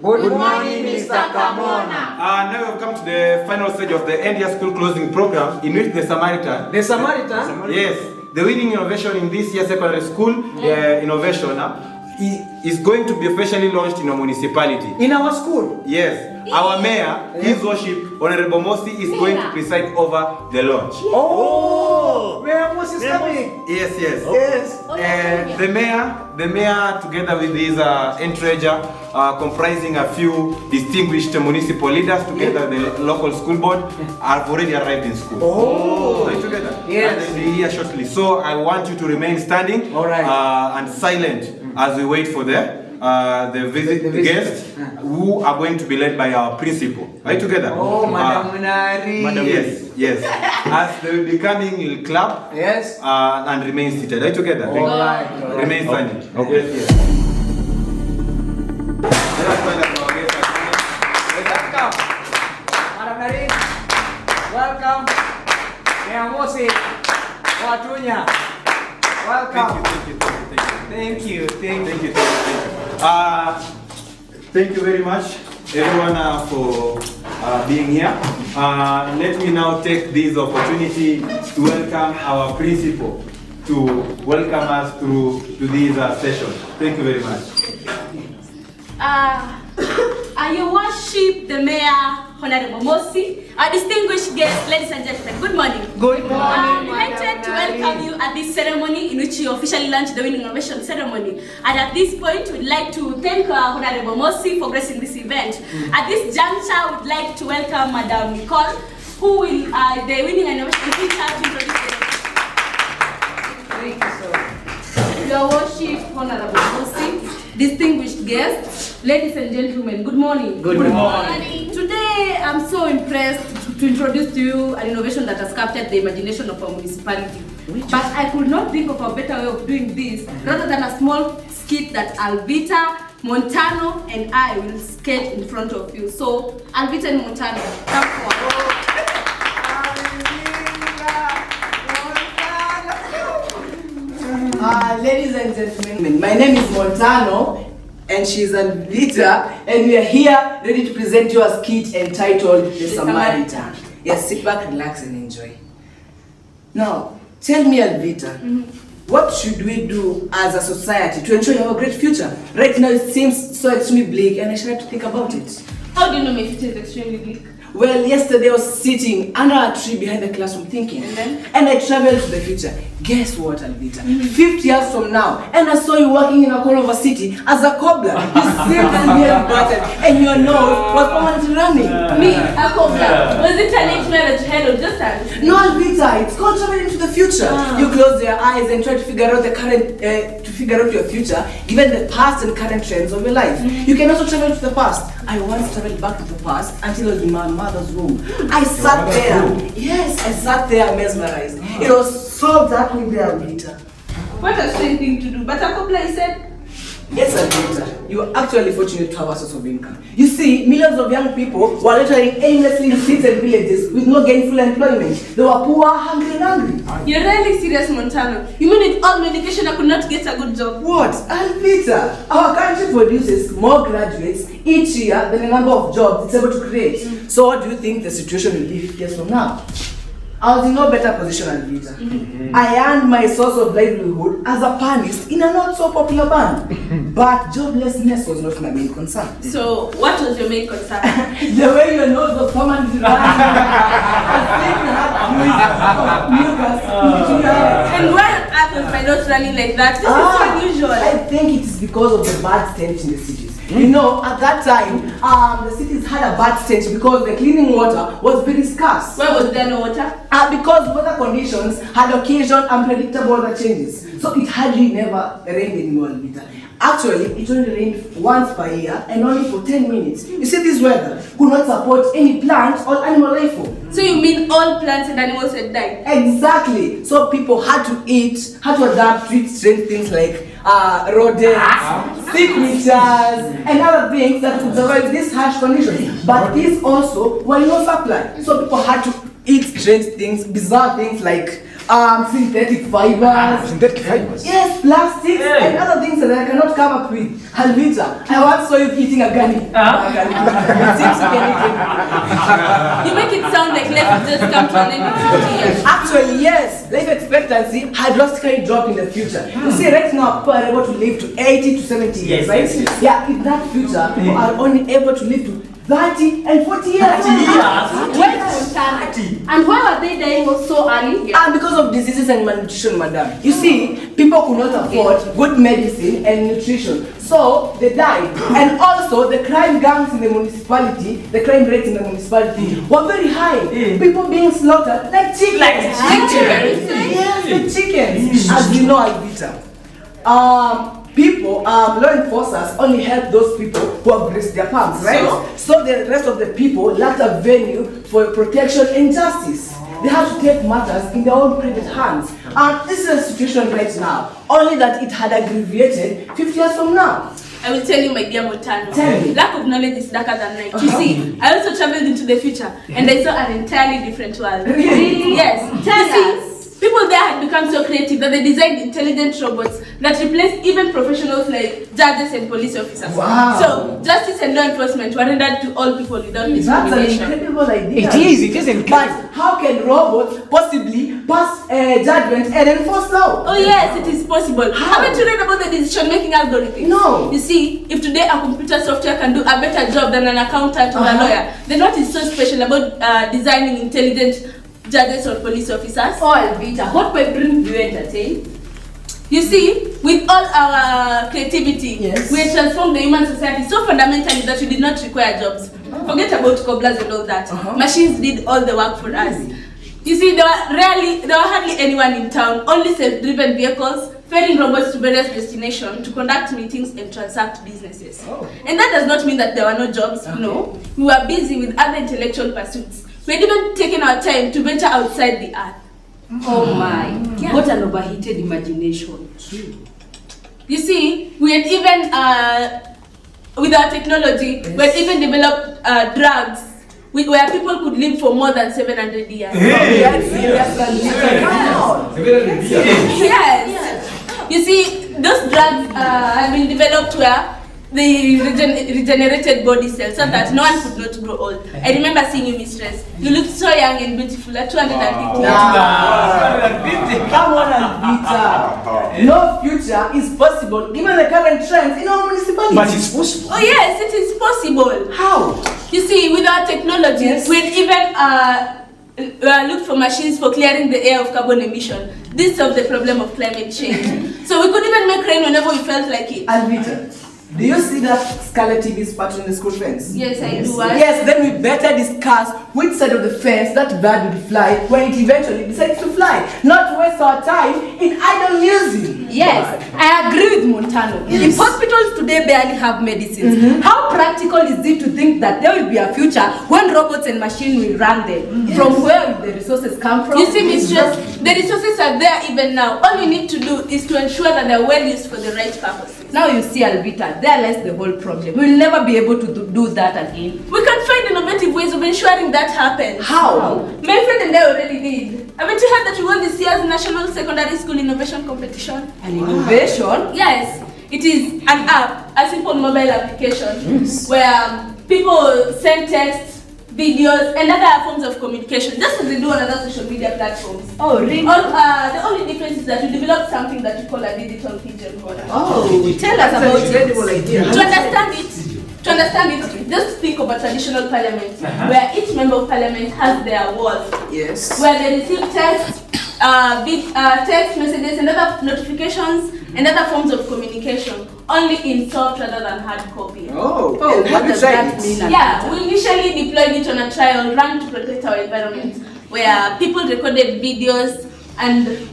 Good morning, Mr. Kamona. Now we've come to the final stage of the end-year school closing program, in which the Samaritan. The Samaritan? Yes, the winning innovation in this year's secondary school innovation is going to be officially launched in a municipality. In our school? Yes. Our mayor, His Worship, Honorable Mosi, is going to preside over the launch. Oh! Mayor Mosi is coming? Yes, yes. Yes. The mayor, together with his treasurer, comprising a few distinguished municipal leaders, together with the local school board, have already arrived in school. Oh! Are you together? Yes. And they'll be here shortly. So I want you to remain standing and silent as we wait for the guests who are going to be led by our principal. Are you together? Oh, Madam Munari. Yes, yes. As they will be coming, you'll clap. Yes. And remain seated. Are you together? All right. Remain standing. Okay. Yes, yes. Let us find out our guests. Welcome. Madam Nari. Welcome. Mayor Mosi. Watunya. Welcome. Thank you. Thank you very much, everyone, for being here. Let me now take this opportunity to welcome our principal to welcome us to this session. Thank you very much. Your Worship, the Mayor, Honorable Mosi, our distinguished guests, ladies and gentlemen, good morning. Good morning. I'm delighted to welcome you at this ceremony in which you officially launched the winning innovation ceremony. And at this point, we'd like to thank Honorable Mosi for gracing this event. At this juncture, we'd like to welcome Madam Nicole, who will the winning innovation teacher to introduce the Thank you, sir. Your Worship, Honorable Mosi, distinguished guests, ladies and gentlemen, good morning. Good morning. Today, I'm so impressed to introduce to you an innovation that has captured the imagination of our municipality. But I could not think of a better way of doing this rather than a small skit that Alvita, Montano, and I will sketch in front of you. So, Alvita and Montano, come forward. Ladies and gentlemen, my name is Montano and she's Alvita, and we are here ready to present you a skit entitled The Samaritan. Yes, sit back, relax and enjoy. Now, tell me, Alvita, what should we do as a society to ensure you have a great future? Right now it seems so extremely bleak and I should have to think about it. How do you know my future is extremely bleak? Well, yesterday I was sitting under a tree behind the classroom thinking. And I traveled to the future. Guess what, Alvita? 50 years from now, and I saw you working in a corner of a city as a cobbler. You seemed to be a button, and your nose was permanently running. Me, a cobbler? Was it a nightmare that you had or just a... No, Alvita, it's called traveling to the future. You close your eyes and try to figure out your future, given the past and current trends of your life. You can also travel to the past. I once traveled back to the past until I was in my mother's womb. I sat there. Yes, I sat there mesmerized. It was so dark with the Alvita. What a strange thing to do, but a cobbler, I said. Yes, Alvita, you are actually fortunate to have a source of income. You see, millions of young people were loitering aimlessly in cities and villages with no gainful employment. They were poor, hungry, and hungry. You're really serious, Montano. You mean with all medication I could not get a good job? What? Alvita, our country produces more graduates each year than the number of jobs it's able to create. So what do you think the situation will be 50 years from now? I was in no better position, Alvita. I earned my source of livelihood as a pianist in a not so popular band. But joblessness was not my main concern. So, what was your main concern? The way your nose was permanently running. And why on earth was my nose running like that? This is so unusual. I think it is because of the bad stench in the cities. You know, at that time, the cities had a bad stench because the cleaning water was very scarce. Why was there no water? Because weather conditions had occasioned unpredictable weather changes. So it hardly never rained anymore, Alvita. Actually, it only rained once per year and only for 10 minutes. You see, this weather could not support any plant or animal life form. So you mean all plants and animals had died? Exactly. So people had to adapt to eat strange things like rodents, signatures, and other things that could survive these harsh conditions. But these also were in no supply. So people had to eat strange things, bizarre things like synthetic fibers. Synthetic fibers. Yes, plastics and other things that I cannot come up with. Alvita, I once saw you eating a gummy. It seems you can eat it. You make it sound like life will just come to an end in 50 years. Actually, yes. Life expectancy had drastically dropped in the future. You see, right now, people are able to live to 80 to 70 years, right? Yes. Yeah, in that future, people are only able to live to 30 and 40 years. Wait, Montano. And why were they dying so early? And because of diseases and malnutrition, madam. You see, people could not afford good medicine and nutrition, so they died. And also, the crime gangs in the municipality, the crime rates in the municipality were very high. People being slaughtered like chickens. Yes, the chickens. As you know, Alvita. Law enforcers only help those people who have raised their palms, right? So the rest of the people lacked a venue for protection and justice. They have to take matters in their own private hands. And this is the situation right now, only that it had aggravated 50 years from now. I will tell you, my dear Montano. Tell me. Lack of knowledge is darker than night. You see, I also traveled into the future and I saw an entirely different world. Really? Yes. You see, people there had become so creative that they designed intelligent robots that replaced even professionals like judges and police officers. Wow. So, justice and law enforcement were rendered to all people without That's an discrimination. incredible idea. It is incredible. But how can robots possibly pass judgment and enforce law? Oh yes, it is possible. How? Haven't you read about the decision-making algorithm? No. You see, if today a computer software can do a better job than an accountant or a lawyer, then what is so special about designing intelligent judges or police officers? Oh, Alvita, what will bring you entertain? You see, with all our creativity, Yes. we have transformed the human society so fundamentally that we did not require jobs. Forget about cobblers and all that. Machines did all the work for us. You see, there were hardly anyone in town, only self-driven vehicles, ferrying robots to various destinations to conduct meetings and transact businesses. And that does not mean that there were no jobs, no. We were busy with other intellectual pursuits. We had even taken our time to venture outside the earth. Oh my, what an overheated imagination. You see, we had even, with our technology, we had even developed drugs where people could live for more than 700 years. Yes. You see, those drugs have been developed where they regenerated body cells so that no one could not grow old. I remember seeing you, mistress. You looked so young and beautiful at 250 years. Come on, Alvita. No future is possible given the current trends in our municipality. But it's possible. Oh yes, it is possible. How? You see, with our technology, Yes. we'd even looked for machines for clearing the air of carbon emission. This solved the problem of climate change. So we could even make rain whenever we felt like it. Alvita, do you see that Scarlet TV is patterned in the school fence? Yes, I do. Yes, then we better discuss which side of the fence that bird will fly when it eventually decides to fly. Not waste our time in idle musing. Yes, I agree with Montano. Yes. If hospitals today barely have medicines, how practical is it to think that there will be a future when robots and machines will run them? From where will the resources come from? You see, mistress, the resources are there even now. All we need to do is to ensure that they're well used for the right purposes. Now you see, Alvita, there lies the whole problem. We will never be able to do that again. We can find innovative ways of ensuring that happens. How? My friend and I already did. Haven't you heard that we won this year's National Secondary School Innovation Competition? An innovation? Yes, it is an app, a simple mobile application where people send texts, videos, and other forms of communication, just as they do on other social media platforms. Oh, really? The only difference is that we developed something that we call a digital pigeonhole. Oh, Tell us about it. incredible idea. To understand it, just think of a traditional parliament where each member of parliament has their walls, Yes. where they receive text, text messages and other notifications and other forms of communication, only in soft rather than hard copy. Oh, Oh, and what have you does tried that it? mean? Yeah, we initially deployed it on a trial run to protect our environment, where people recorded videos and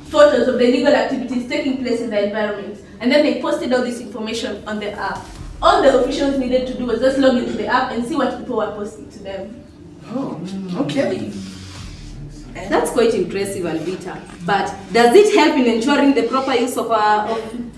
photos of the illegal activities taking place in the environment, and then they posted all this information on the app. All the officials needed to do was just log into the app and see what people were posting to them. Oh, okay. That's quite impressive, Alvita. But does it help in ensuring the proper use of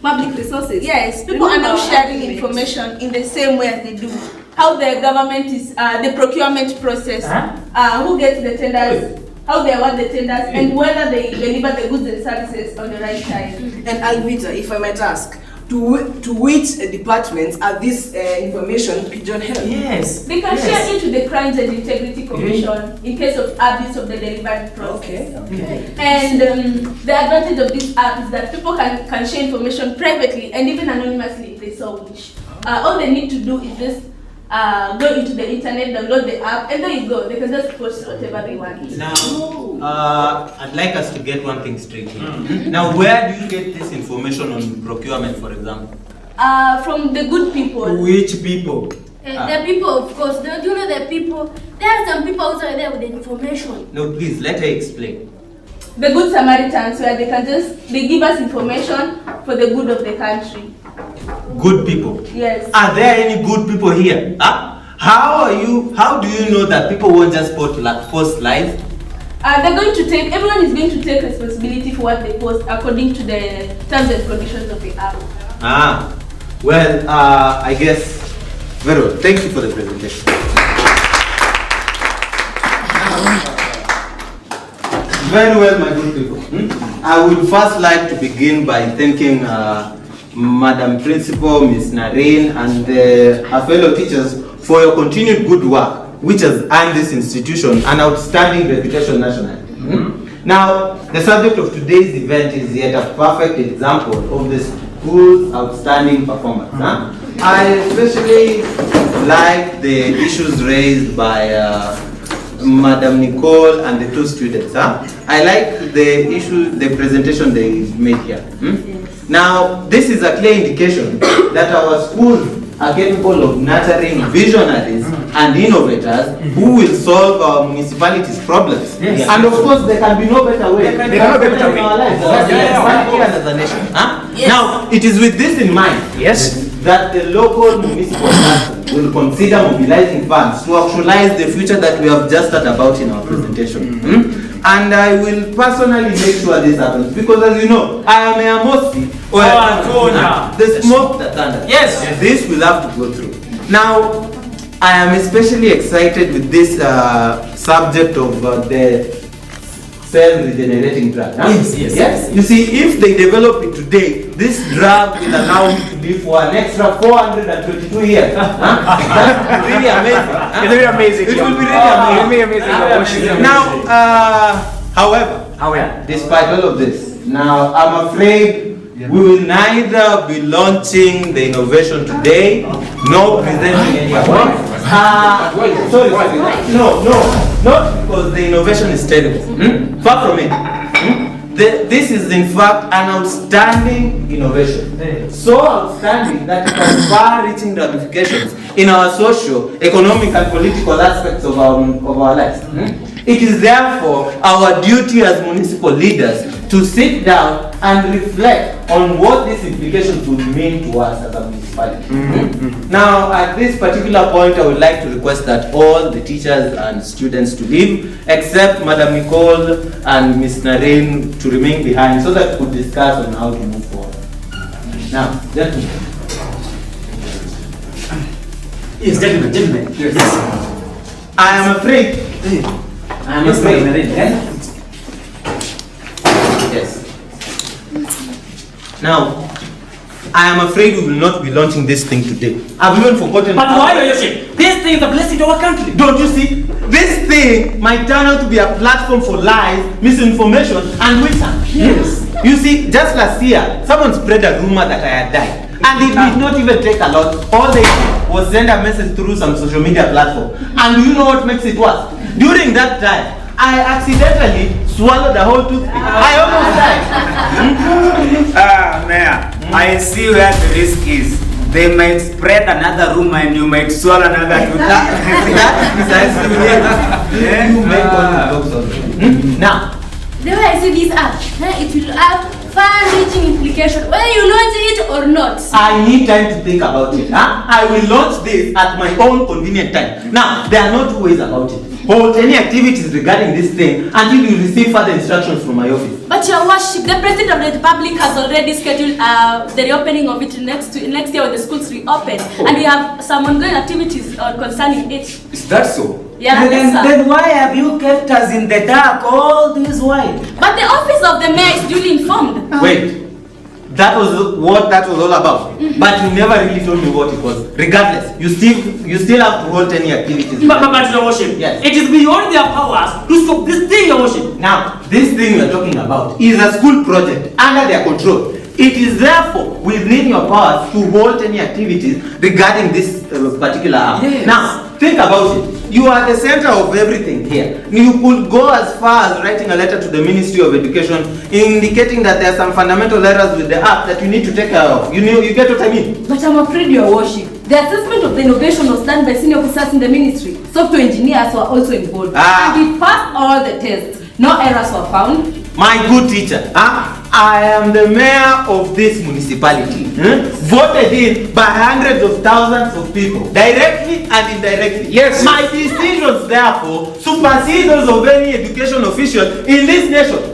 public resources? Yes, people are now sharing information in the same way as they do. How the government is, the procurement process, who gets the tenders, how they award the tenders, and whether they deliver the goods and services on the right time. And Alvita, if I might ask, to which departments are this information pigeon-held? Yes. They can share it to the Crimes and Integrity Commission in case of abuse of the delivery process. Okay. And the advantage of this app is that people can share information privately and even anonymously if they so wish. All they need to do is just go into the internet, download the app, and there you go. They can just post whatever they want. Now, I'd like us to get one thing straight here. Now, where do you get this information on procurement, for example? From the good people. Which people? The people, of course. Do you know the people? There are some people out there with the information. No, please, let her explain. The good Samaritans, where they give us information for the good of the country. Good people? Yes. Are there any good people here? How do you know that people won't just post lies? They're going to take, everyone is going to take responsibility for what they post according to the terms and conditions of the app. Well, I guess, very well. Thank you for the presentation. Very well, my good people. I would first like to begin by thanking Madam Principal, Ms. Narine, and her fellow teachers for your continued good work, which has earned this institution an outstanding reputation nationally. Now, the subject of today's event is yet a perfect example of the school's outstanding performance. I especially like the issues raised by Madam Nicole and the two students. I like the presentation they made here. Now, this is a clear indication that our schools are capable of nurturing visionaries and innovators who will solve our municipality's problems. Yes. And of course, there can be no better way. There can be no better way. As a nation. Yes. Now, it is with this in mind that the local municipal council will consider mobilizing funds to actualize the future that we have just heard about in our presentation. And I will personally make sure this happens because, as you know, I am a Mosi or the smoke that thunder. Yes. This will have to go through. Now, I am especially excited with this subject of the cell-regenerating drug. Yes. You see, if they develop it today, this drug will allow you to live for an extra 422 years. That's really amazing. It's really amazing. It will be really amazing. Now, however, despite all of this, now I'm afraid we will neither be launching the innovation today nor presenting any award. Sorry. No, not because the innovation is terrible. Far from it. This is in fact an outstanding innovation. So outstanding that it has far-reaching ramifications in our social, economic and political aspects of our lives. It is therefore our duty as municipal leaders to sit down and reflect on what these implications would mean to us as a municipality. Now, at this particular point, I would like to request that all the teachers and students to leave, except Madam Nicole and Ms. Narine to remain behind so that we could discuss on how to move forward. Now, gentlemen. Yes, gentlemen. Yes. I am afraid. Yes. Now, I am afraid we will not be launching this thing today. I've even forgotten. But why, Your Worship? This thing is a blessing to our country. Don't you see? This thing might turn out to be a platform for lies, misinformation, and wisdom. Yes. You see, just last year, someone spread a rumor that I had died. And it did not even take a lot. All they did was send a message through some social media platform. And do you know what makes it worse? During that time, I accidentally swallowed a whole toothpick. I almost died. Mayor, I see where the risk is. They might spread another rumor and you might swallow another toothpick. That's precisely it. You make all the jokes on me. Now, The way I see this app, it will have far-reaching implications whether you launch it or not. I need time to think about it. I will launch this at my own convenient time. Now, there are no two ways about it. Hold any activities regarding this thing until you receive further instructions from my office. But Your Worship, the President of the Republic has already scheduled the reopening of it next year when the schools reopen. And we have some ongoing activities concerning it. Is that so? Yeah, yes, sir. then why have you kept us in the dark all this while? But the office of the mayor is duly informed. Wait. That was what that was all about. But you never really told me what it was. Regardless, you still have to hold any activities. But your worship, Yes. it is beyond their powers to stop this thing, your worship. Now, this thing we are talking about is a school project under their control. It is therefore within your powers to hold any activities regarding this particular app. Yes. Now, think about it. You are the center of everything here. You could go as far as writing a letter to the Ministry of Education indicating that there are some fundamental errors with the app that you need to take care of. You get what I mean? But I'm afraid, your worship, the assessment of the innovation was done by senior officers in the ministry. Software engineers were also involved. And we passed all the tests. No errors were found. My good teacher, I am the mayor of this municipality, voted in by hundreds of thousands of people, directly and indirectly. Yes. My decisions, therefore, supersede those of any education official in this nation.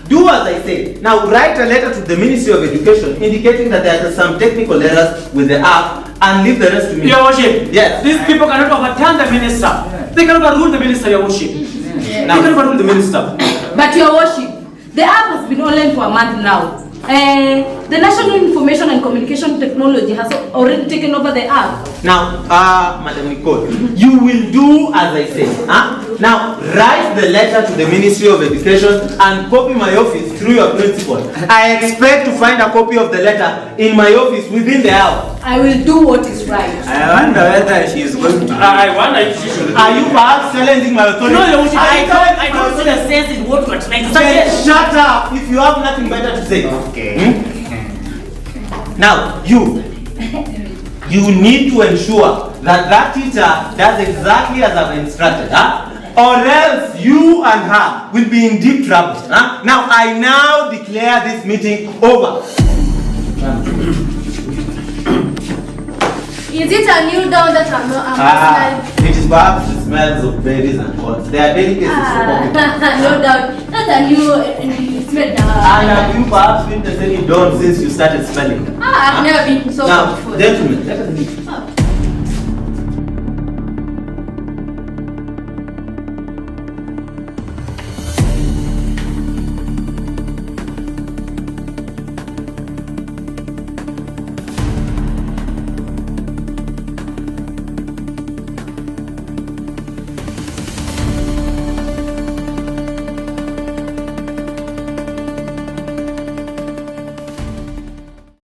Do as I say. Now write a letter to the Ministry of Education indicating that there are some technical errors with the app and leave the rest to me. Your worship, Yes. these people cannot overturn the minister. They cannot overrule the minister, your worship. They cannot overrule the minister. But your worship, the app has been online for a month now. The National Information and Communication Technology has already taken over the app. Now, Madam Nicole, you will do as I say. Now, write the letter to the Ministry of Education and copy my office through your principal. I expect to find a copy of the letter in my office within the hour. I will do what is right. I wonder whether she is going to. I wonder if she should. Are you perhaps challenging my authority? No, your worship, I don't see the sense in what you are trying to say. Shut up if you have nothing better to say. Okay. Now, you need to ensure that teacher does exactly as I've instructed, or else you and her will be in deep trouble. Now, I now declare this meeting over. Is it a new down that I'm not It is perhaps the smells of berries and corns. There are delicacies for people. no doubt. Not a new smell. And have you perhaps been the same dawn since you started smelling? I've never been so Now, before. gentlemen, let us meet.